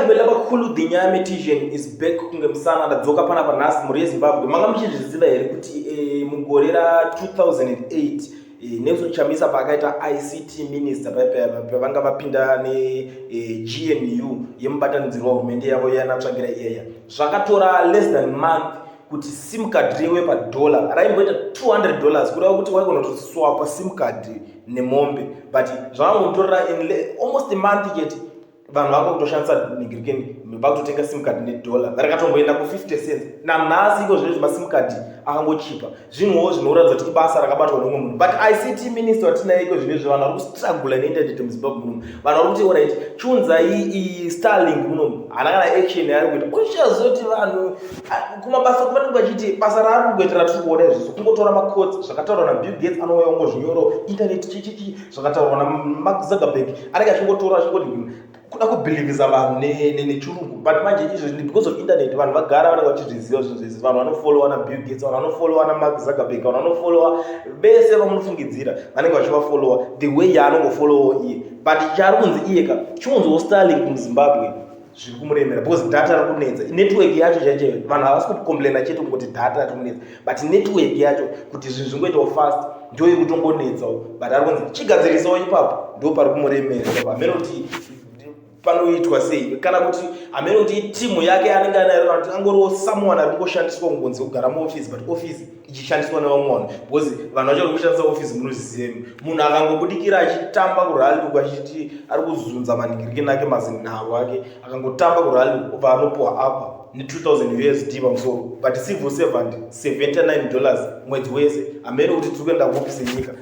Adiwe lavakhulu Dinyame is back kungemusana ndadzoka panapa nhasi mhuri yeZimbabwe. Manga muchizviziva here kuti mugore ra2008 Ndizvo Chamisa paakaita ICT minister pavanga vapinda neGNU yemubatanidzirwa hurumende yavo yanatsvagira iyaya. Zvakatora less than month kuti sim card rewe padollar raimboita $200 kureva kuti waigona kutoswapa sim card nemombe, but zvavangotorera in almost a month chete vanhu vanga kutoshandisa nigirikeni vakutotenga sim card nedollar rakatomboenda ku50 cents. Nanhasi iko zvinezvi masim card akangochipa. Zvinhuwo zvinoratidza kuti ibasa rakabatwa nomwe munhu, but ICT minister watinaye iko zvinezvi vanhu vari kustruggle neinternet muZimbabwe muno. Vanhu vari kuti alright, chiunzai Starlink muno hana kana action yaari kuita. Uchazoti vanhu kumabasa kuvanenge vachiti basa raari kugoitera tiri kuona izvozvo kungotora macodes zvakataurwa naBill Gates anouya ongozvinyoro internet chichichi zvakataurwa naMark Zuckerberg anenge achingotora achingoti kuda kubhilivisa vanhu nechirungu, but manje izvozvi because of internet vanhu vagara vanenge vachizviziva zvinhu vanhu vanofollowa naBill Gates, vanhu vanofollowa naMark Zuckerberg, vanhu vanofollowa vese vamunofungidzira vanenge vachivafollowa the way yaanongofollowa iye. But chaari kunzi iye ka chiunzwo Starlink muZimbabwe zviri kumuremera because data riri kunetsa. Network yacho chaiyo vanhu havasi kucomplaina chete kungoti data riri kunetsa, but network yacho kuti zvinhu zvingoitawo fast ndo iri kutongonetsawo, but ari kunzi chigadzirisawo ipapo ndo pari kumuremera. Hamene kuti panoitwa sei kana kuti hamene kuti timu yake anenge anayo kana kuti angoriwo someone ari kungoshandiswa kungonzi kugara muofisi, but office ichishandiswa nevamwe vanhu because vanhu vacho vari kushandisa office munozviziva. Munhu akangobudikira achitamba kurali uku achiti ari kuzunza maningirikeni ake mazinhavo ake akangotamba kurali obva anopuwa apa ne$2000 USD pamusoro, but civil servant $79 mwedzi wese. Hamene kuti tiri kuenda kuofisi yenyika